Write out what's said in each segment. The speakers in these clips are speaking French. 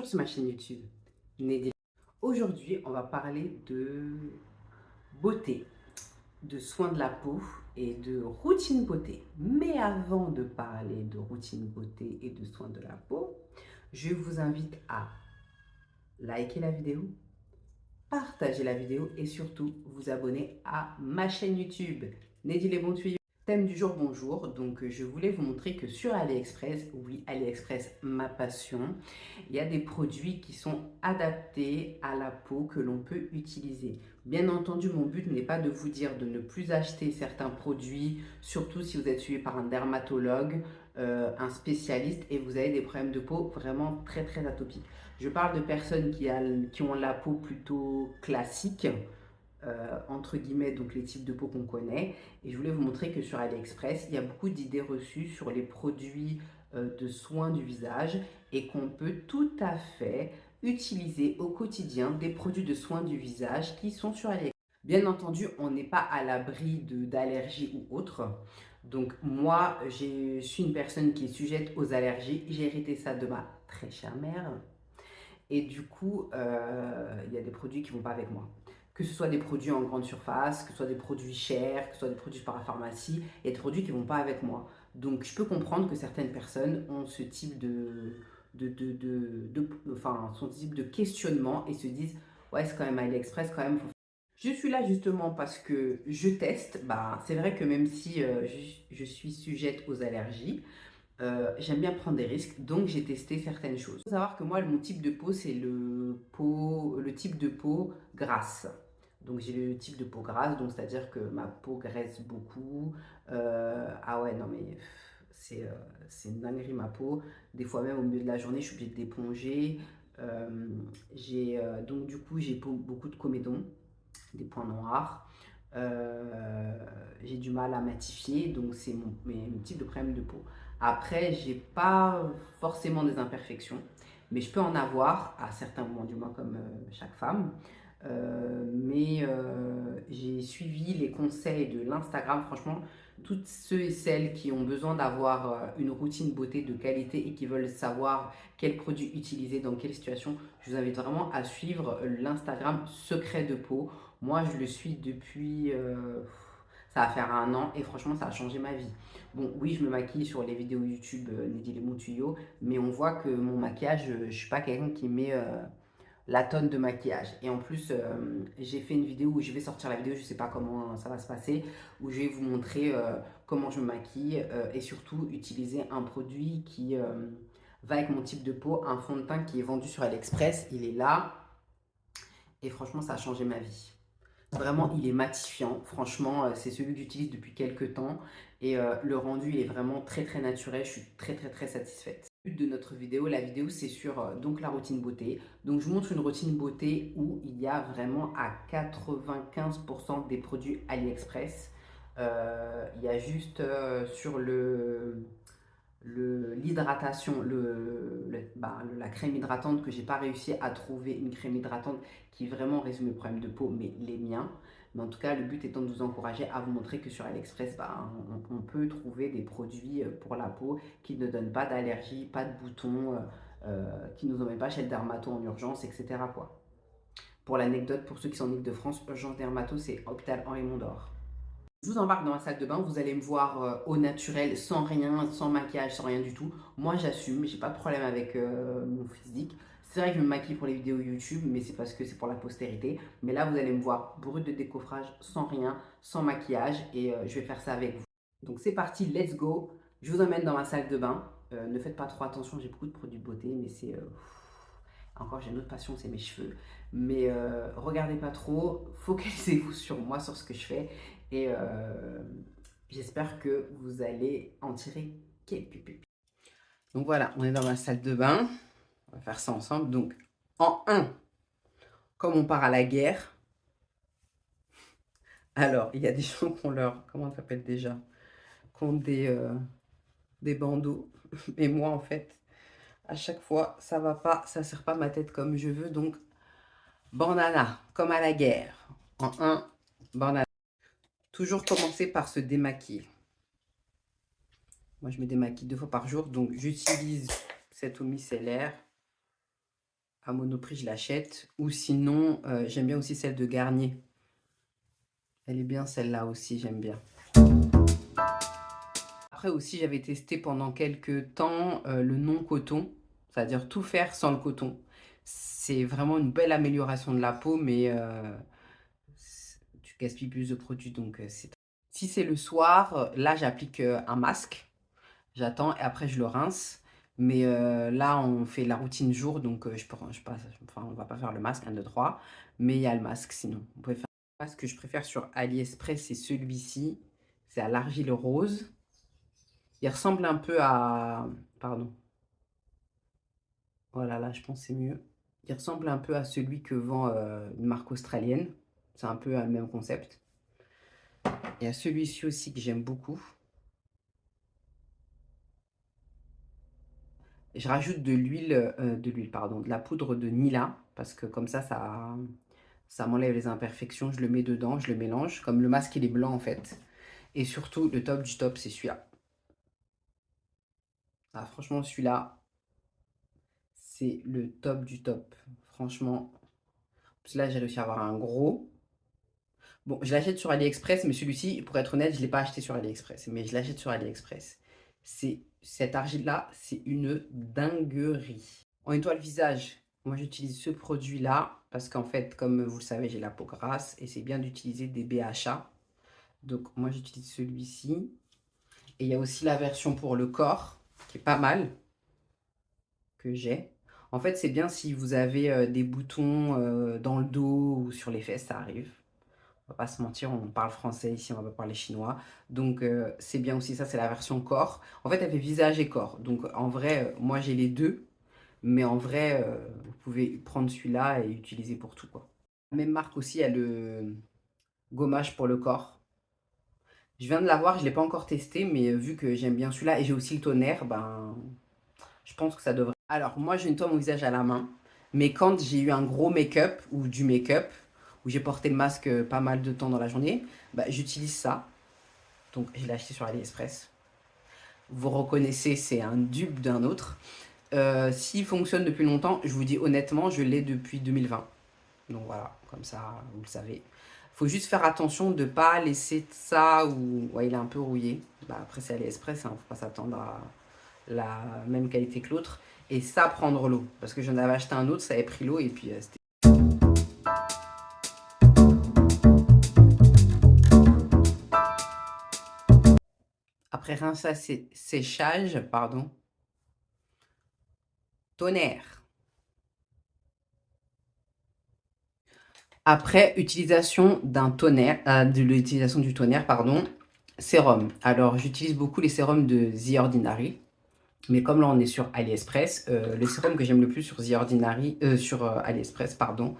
sur ma chaîne YouTube Neddy. Aujourd'hui, on va parler de beauté, de soins de la peau et de routine beauté. Mais avant de parler de routine beauté et de soins de la peau, je vous invite à liker la vidéo, partager la vidéo et surtout vous abonner à ma chaîne YouTube Neddy les bons tuyaux. Thème du jour, bonjour. Donc, je voulais vous montrer que sur AliExpress, oui, AliExpress, ma passion, il y a des produits qui sont adaptés à la peau que l'on peut utiliser. Bien entendu, mon but n'est pas de vous dire de ne plus acheter certains produits, surtout si vous êtes suivi par un dermatologue, un spécialiste et vous avez des problèmes de peau vraiment très, très atopiques. Je parle de personnes qui ont la peau plutôt classique, entre guillemets, donc les types de peau qu'on connaît. Et je voulais vous montrer que sur AliExpress, il y a beaucoup d'idées reçues sur les produits de soins du visage et qu'on peut tout à fait utiliser au quotidien des produits de soins du visage qui sont sur AliExpress. Bien entendu, on n'est pas à l'abri d'allergies ou autres. Donc moi, je suis une personne qui est sujette aux allergies. J'ai hérité ça de ma très chère mère. Et du coup, il y a des produits qui ne vont pas avec moi. Que ce soit des produits en grande surface, que ce soit des produits chers, que ce soit des produits de parapharmacie, il y a des produits qui ne vont pas avec moi. Donc, je peux comprendre que certaines personnes ont ce type enfin, son type de questionnement et se disent, ouais, c'est quand même AliExpress, quand même. Je suis là justement parce que je teste. Bah, c'est vrai que même si je suis sujette aux allergies, j'aime bien prendre des risques, donc j'ai testé certaines choses. Il faut savoir que moi, mon type de peau, c'est le type de peau grasse. Donc j'ai le type de peau grasse, donc c'est-à-dire que ma peau graisse beaucoup. Ah ouais, non mais c'est une dinguerie ma peau. Des fois même au milieu de la journée, je suis obligée d'éponger. Donc du coup, j'ai beaucoup de comédons, des points noirs. J'ai du mal à matifier, donc c'est mon type de problème de peau. Après, j'ai pas forcément des imperfections, mais je peux en avoir à certains moments du mois, comme chaque femme. J'ai suivi les conseils de l'Instagram. Franchement, toutes ceux et celles qui ont besoin d'avoir une routine beauté de qualité et qui veulent savoir quels produits utiliser dans quelle situation, je vous invite vraiment à suivre l'Instagram Secret de peau. Moi, je le suis depuis, ça va faire un an et franchement, ça a changé ma vie. Bon, oui, je me maquille sur les vidéos YouTube Neddy les bons tuyaux, mais on voit que mon maquillage, je ne suis pas quelqu'un qui met la tonne de maquillage. Et en plus, j'ai fait une vidéo où je vais sortir la vidéo, je ne sais pas comment ça va se passer, où je vais vous montrer comment je me maquille et surtout utiliser un produit qui va avec mon type de peau, un fond de teint qui est vendu sur AliExpress. Il est là et franchement, ça a changé ma vie. Vraiment, il est matifiant. Franchement, c'est celui que j'utilise depuis quelques temps. Et le rendu, il est vraiment très très naturel. Je suis très très très satisfaite. Le but de notre vidéo, la vidéo, c'est sur donc la routine beauté. Donc, je vous montre une routine beauté où il y a vraiment à 95% des produits AliExpress. Il y a juste sur l'hydratation, la crème hydratante que j'ai pas réussi à trouver une crème hydratante qui vraiment résume le problème de peau, mais les miens. Mais en tout cas, le but étant de vous encourager à vous montrer que sur AliExpress, on peut trouver des produits pour la peau qui ne donnent pas d'allergie, pas de boutons, qui ne nous emmènent pas chez le dermato en urgence, etc. quoi. Pour l'anecdote, pour ceux qui sont en Ile-de-France, Urgence Dermato, c'est Hôpital Henri Mondor. Je vous embarque dans la salle de bain, vous allez me voir au naturel, sans rien, sans maquillage, sans rien du tout. Moi j'assume, j'ai pas de problème avec mon physique. C'est vrai que je me maquille pour les vidéos YouTube, mais c'est parce que c'est pour la postérité. Mais là vous allez me voir brut de décoffrage, sans rien, sans maquillage, et je vais faire ça avec vous. Donc c'est parti, let's go. Je vous emmène dans ma salle de bain. Ne faites pas trop attention, j'ai beaucoup de produits de beauté, mais c'est... encore j'ai une autre passion, c'est mes cheveux. Mais regardez pas trop, focalisez-vous sur moi, sur ce que je fais. Et j'espère que vous allez en tirer quelques pépites. Donc voilà, on est dans ma salle de bain. On va faire ça ensemble. Donc en un, comme on part à la guerre, alors il y a des gens qui ont leur, comment ça s'appelle déjà, qui ont des bandeaux. Mais moi en fait, à chaque fois, ça va pas, ça sert pas ma tête comme je veux. Donc bandana, comme à la guerre. En un, bandana. Toujours commencer par se démaquiller. Moi, je me démaquille 2 fois par jour, donc j'utilise cette eau micellaire à Monoprix, je l'achète. Ou sinon, j'aime bien aussi celle de Garnier. Elle est bien celle-là aussi, j'aime bien. Après aussi, j'avais testé pendant quelques temps le non-coton, c'est-à-dire tout faire sans le coton. C'est vraiment une belle amélioration de la peau, mais tu gaspilles plus de produits, donc c'est... Si c'est le soir, là j'applique un masque, j'attends et après je le rince. Mais là, on fait la routine jour, donc je passe, enfin, on va pas faire le masque, 1, 2, 3, mais il y a le masque sinon. Vous pouvez faire le masque que je préfère sur AliExpress, c'est celui-ci, c'est à l'argile rose. Il ressemble un peu à... Pardon. Voilà, là, je pense que c'est mieux. Il ressemble un peu à celui que vend une marque australienne. C'est un peu le même concept. Il y a celui-ci aussi que j'aime beaucoup. Je rajoute de la poudre de Nila, parce que comme ça m'enlève les imperfections. Je le mets dedans, je le mélange. Comme le masque, il est blanc en fait. Et surtout, le top du top, c'est celui-là. Ah, franchement, celui-là, c'est le top du top. Franchement, parce que là, j'ai réussi à avoir un gros. Bon, je l'achète sur AliExpress, mais celui-ci, pour être honnête, je ne l'ai pas acheté sur AliExpress, mais je l'achète sur AliExpress. Cette argile-là, c'est une dinguerie. On nettoie le visage. Moi, j'utilise ce produit-là parce qu'en fait, comme vous le savez, j'ai la peau grasse et c'est bien d'utiliser des BHA. Donc, moi, j'utilise celui-ci. Et il y a aussi la version pour le corps qui est pas mal, que j'ai. En fait, c'est bien si vous avez des boutons dans le dos ou sur les fesses, ça arrive. On va pas se mentir, on parle français ici, on va pas parler chinois. Donc c'est bien aussi ça, c'est la version corps. En fait, elle fait visage et corps. Donc en vrai, moi j'ai les deux. Mais en vrai, vous pouvez prendre celui-là et utiliser pour tout, quoi. La même marque aussi, il y a le gommage pour le corps. Je viens de l'avoir, je ne l'ai pas encore testé, mais vu que j'aime bien celui-là et j'ai aussi le tonnerre, ben, je pense que ça devrait. Alors, moi, je nettoie mon visage à la main, mais quand j'ai eu un gros make-up ou du make-up, où j'ai porté le masque pas mal de temps dans la journée, bah, j'utilise ça. Donc, je l'ai acheté sur AliExpress. Vous reconnaissez, c'est un dupe d'un autre. S'il fonctionne depuis longtemps, je vous dis honnêtement, je l'ai depuis 2020. Donc voilà, comme ça, vous le savez. Faut juste faire attention de ne pas laisser ça ou... Ouais, il est un peu rouillé. Bah, après, c'est AliExpress, hein, faut pas s'attendre à la même qualité que l'autre. Et ça, prendre l'eau. Parce que j'en avais acheté un autre, ça avait pris l'eau et puis c'était... Après rinçage, séchage, pardon, tonnerre. Après utilisation d'un tonnerre, de l'utilisation du tonnerre, pardon, sérum. Alors, j'utilise beaucoup les sérums de The Ordinary. Mais comme là, on est sur AliExpress, le sérum que j'aime le plus sur The Ordinary, sur AliExpress, pardon,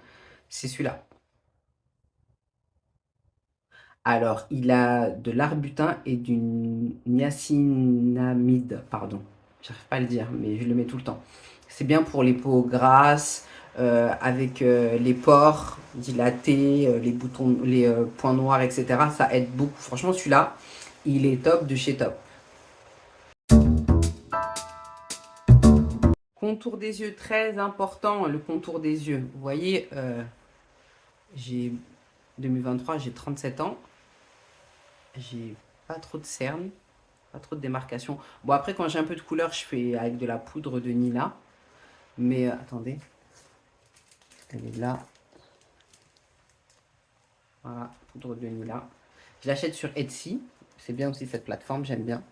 c'est celui-là. Alors, il a de l'arbutin et du niacinamide, pardon. J'arrive pas à le dire, mais je le mets tout le temps. C'est bien pour les peaux grasses, avec les pores dilatés, les boutons, les points noirs, etc. Ça aide beaucoup. Franchement, celui-là, il est top de chez top. Contour des yeux, très important, le contour des yeux. Vous voyez, j'ai 2023, j'ai 37 ans. J'ai pas trop de cernes, pas trop de démarcation. Bon, après, quand j'ai un peu de couleur, je fais avec de la poudre de Nina. Mais attendez, elle est là. Voilà, poudre de Nina. Je l'achète sur Etsy. C'est bien aussi cette plateforme, j'aime bien.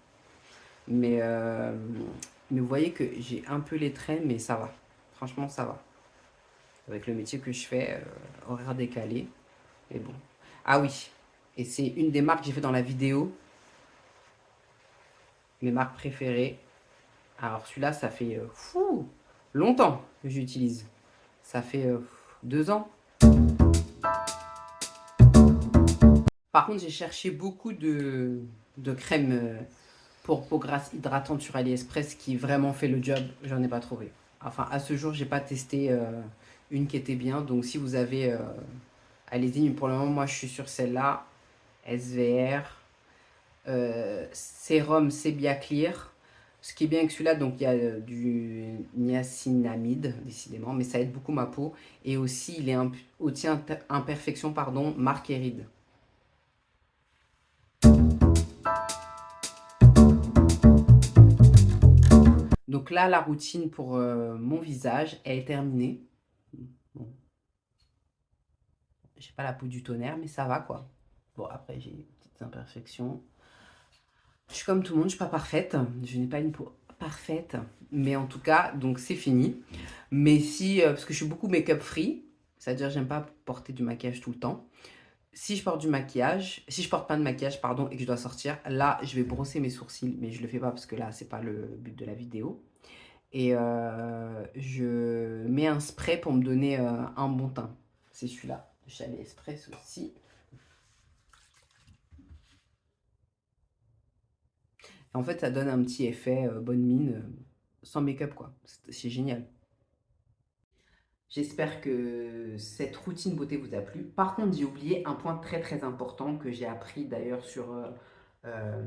Mais, euh, mais vous voyez que j'ai un peu les traits, mais ça va. Franchement, ça va. Avec le métier que je fais, horaire décalé. Mais bon. Ah oui, et c'est une des marques que j'ai fait dans la vidéo. Mes marques préférées. Alors celui-là, ça fait longtemps que j'utilise. Ça fait 2 ans. Par contre, j'ai cherché beaucoup de crèmes pour peau grasse hydratante sur AliExpress qui vraiment fait le job. J'en ai pas trouvé. Enfin, à ce jour, j'ai pas testé une qui était bien. Donc si vous avez, allez-y. Mais pour le moment, moi, je suis sur celle-là. SVR. Sérum Sebia Clear. Ce qui est bien avec celui-là, donc il y a du niacinamide, décidément, mais ça aide beaucoup ma peau. Et aussi, il est anti-imperfection, pardon, marque Eride. Donc là, la routine pour mon visage, elle est terminée. Bon, j'ai pas la peau du tonnerre, mais ça va quoi. Bon, après, j'ai des petites imperfections. Je suis comme tout le monde, je suis pas parfaite. Je n'ai pas une peau parfaite. Mais en tout cas, donc c'est fini. Mais si, parce que je suis beaucoup make-up free, c'est-à-dire j'aime pas porter du maquillage tout le temps. Si je porte du maquillage, si je porte pas de maquillage, pardon, et que je dois sortir, là, je vais brosser mes sourcils. Mais je le fais pas parce que là, c'est pas le but de la vidéo. Et je mets un spray pour me donner un bon teint. C'est celui-là, de chez AliExpress aussi. En fait, ça donne un petit effet bonne mine, sans make-up, quoi. C'est génial. J'espère que cette routine beauté vous a plu. Par contre, j'ai oublié un point très très important que j'ai appris d'ailleurs sur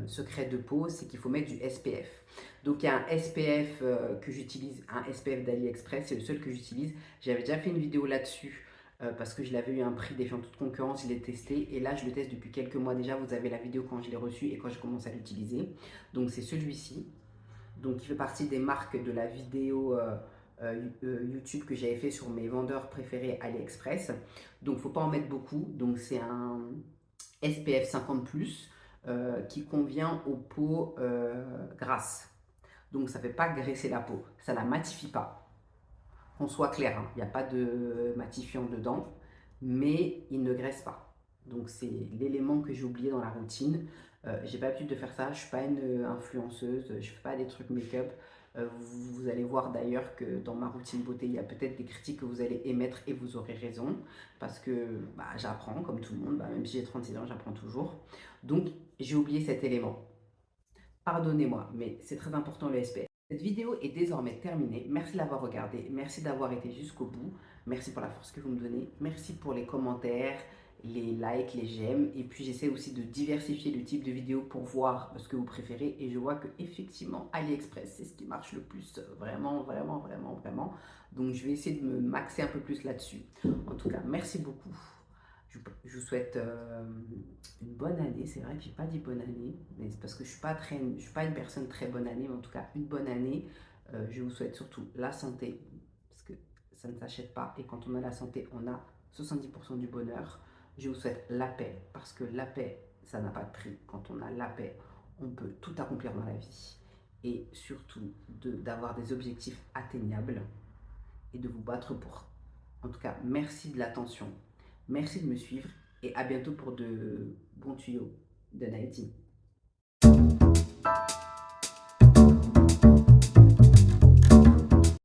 Secret de peau, c'est qu'il faut mettre du SPF. Donc il y a un SPF que j'utilise, un SPF d'AliExpress, c'est le seul que j'utilise. J'avais déjà fait une vidéo là-dessus parce que je l'avais eu un prix défiant toute concurrence, je l'ai testé et là je le teste depuis quelques mois déjà. Vous avez la vidéo quand je l'ai reçu et quand je commence à l'utiliser. Donc c'est celui-ci. Donc il fait partie des marques de la vidéo YouTube que j'avais fait sur mes vendeurs préférés AliExpress. Donc il ne faut pas en mettre beaucoup. Donc c'est un SPF 50+, qui convient aux peaux grasses. Donc ça ne fait pas graisser la peau, ça ne la matifie pas. Qu'on soit clair, hein, il n'y a pas de matifiant dedans, mais il ne graisse pas. Donc c'est l'élément que j'ai oublié dans la routine. J'ai pas l'habitude de faire ça, je suis pas une influenceuse, je fais pas des trucs make-up. Vous allez voir d'ailleurs que dans ma routine beauté, il y a peut-être des critiques que vous allez émettre et vous aurez raison parce que bah, j'apprends comme tout le monde, bah, même si j'ai 36 ans, j'apprends toujours. Donc j'ai oublié cet élément. Pardonnez-moi, mais c'est très important le SPF. Cette vidéo est désormais terminée. Merci de l'avoir regardée. Merci d'avoir été jusqu'au bout. Merci pour la force que vous me donnez. Merci pour les commentaires, les likes, les j'aime. Et puis j'essaie aussi de diversifier le type de vidéo pour voir ce que vous préférez. Et je vois que effectivement AliExpress, c'est ce qui marche le plus. Vraiment, vraiment, vraiment, vraiment. Donc je vais essayer de me maxer un peu plus là-dessus. En tout cas, merci beaucoup. Je vous souhaite une bonne année. C'est vrai que j'ai pas dit bonne année, mais c'est parce que je suis pas une personne très bonne année, mais en tout cas une bonne année. Je vous souhaite surtout la santé, parce que ça ne s'achète pas. Et quand on a la santé, on a 70% du bonheur. Je vous souhaite la paix, parce que la paix, ça n'a pas de prix. Quand on a la paix, on peut tout accomplir dans la vie. Et surtout d'avoir des objectifs atteignables et de vous battre pour. En tout cas, merci de l'attention. Merci de me suivre et à bientôt pour de bons tuyaux de Naïti.